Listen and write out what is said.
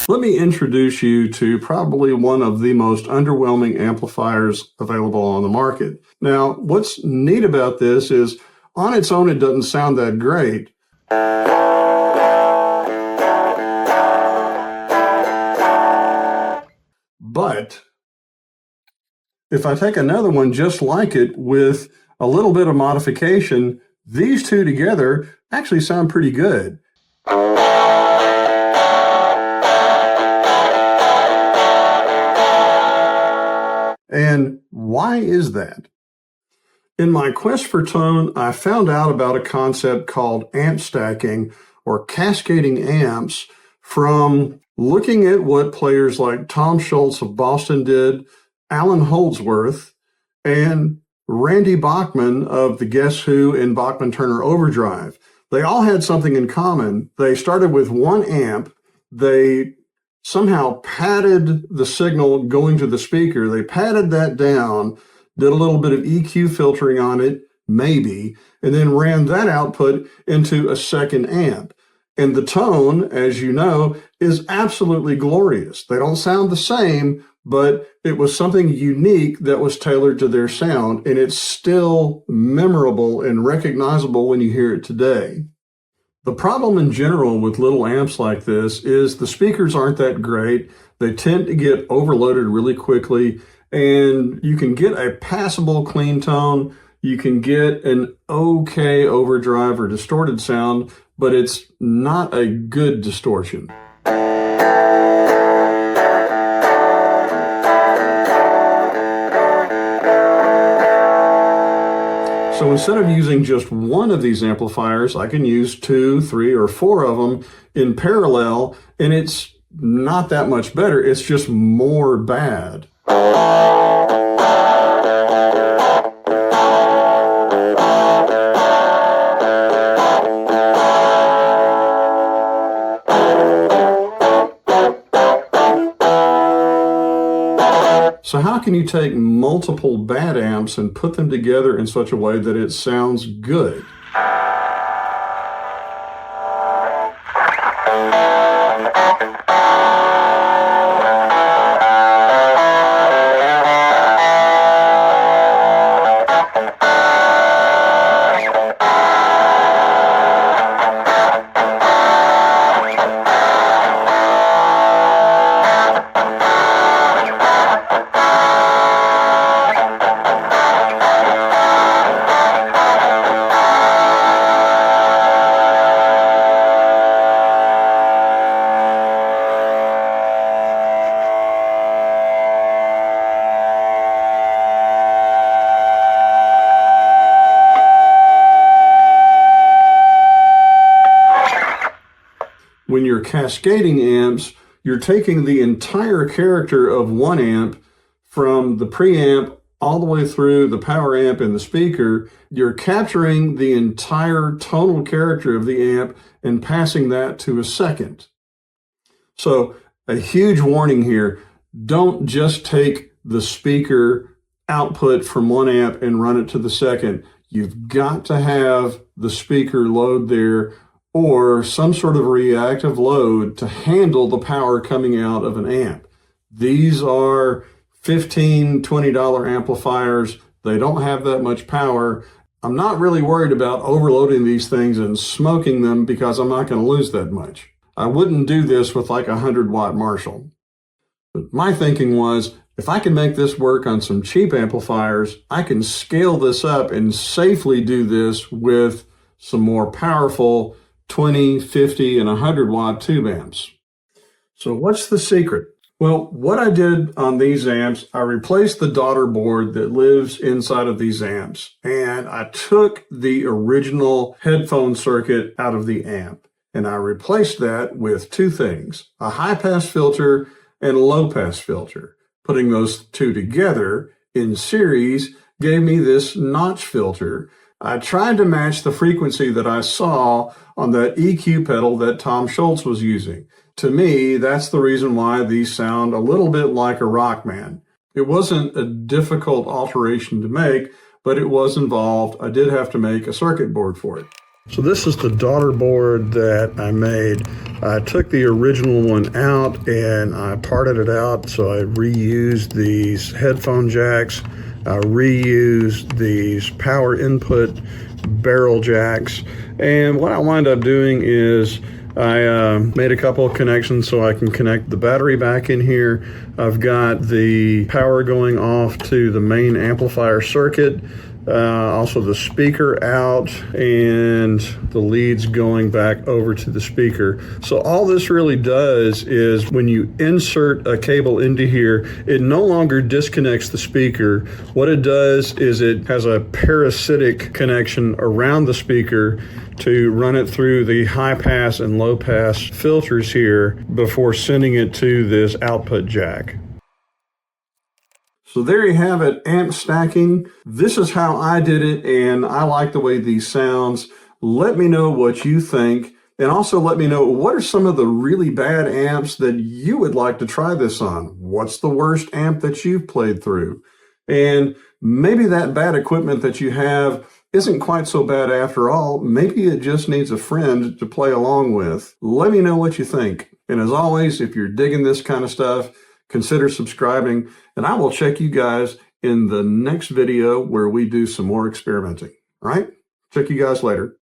Let me introduce you to probably one of the most underwhelming amplifiers available on the market. Now, what's neat about this is on its own, it doesn't sound that great. But if I take another one just like it with a little bit of modification, these two together actually sound pretty good. And why is that? In my quest for tone, I found out about a concept called amp stacking or cascading amps from looking at what players like Tom Scholz of Boston did, Allan Holdsworth, and Randy Bachman of the Guess Who and Bachman Turner Overdrive. They all had something in common. They started with one amp. They somehow padded the signal going to the speaker. They padded that down, did a little bit of EQ filtering on it, maybe, and then ran that output into a second amp. And the tone, as you know, is absolutely glorious. They don't sound the same, but it was something unique that was tailored to their sound, and it's still memorable and recognizable when you hear it today. The problem in general with little amps like this is the speakers aren't that great. They tend to get overloaded really quickly, and you can get a passable clean tone. You can get an okay overdrive or distorted sound, but it's not a good distortion. So instead of using just one of these amplifiers, I can use 2, 3, or 4 of them in parallel, and it's not that much better. It's just more bad. So how can you take multiple bad amps and put them together in such a way that it sounds good? When you're cascading amps, you're taking the entire character of one amp from the preamp all the way through the power amp and the speaker. You're capturing the entire tonal character of the amp and passing that to a second. So a huge warning here, don't just take the speaker output from one amp and run it to the second. You've got to have the speaker load there or some sort of reactive load to handle the power coming out of an amp. These are $15, $20 amplifiers. They don't have that much power. I'm not really worried about overloading these things and smoking them because I'm not going to lose that much. I wouldn't do this with like a 100-watt Marshall. But my thinking was, if I can make this work on some cheap amplifiers, I can scale this up and safely do this with some more powerful 20, 50, and 100-watt tube amps. So what's the secret? Well, what I did on these amps, I replaced the daughterboard that lives inside of these amps, and I took the original headphone circuit out of the amp, and I replaced that with two things, a high-pass filter and a low-pass filter. Putting those two together in series gave me this notch filter. I tried to match the frequency that I saw on that EQ pedal that Tom Scholz was using. To me, that's the reason why these sound a little bit like a Rockman. It wasn't a difficult alteration to make, but it was involved. I did have to make a circuit board for it. So this is the daughterboard that I made. I took the original one out and I parted it out, so I reused these headphone jacks. I reused these power input barrel jacks. And what I wind up doing is I made a couple of connections so I can connect the battery back in here. I've got the power going off to the main amplifier circuit. Also the speaker out and the leads going back over to the speaker. So all this really does is when you insert a cable into here, it no longer disconnects the speaker. What it does is it has a parasitic connection around the speaker to run it through the high pass and low pass filters here before sending it to this output jack. So there you have it, amp stacking. This is how I did it, and I like the way these sounds. Let me know what you think, and also let me know what are some of the really bad amps that you would like to try this on. What's the worst amp that you've played through? And maybe that bad equipment that you have isn't quite so bad after all. Maybe it just needs a friend to play along with. Let me know what you think. And as always, if you're digging this kind of stuff, consider subscribing, and I will check you guys in the next video where we do some more experimenting. All right? Check you guys later.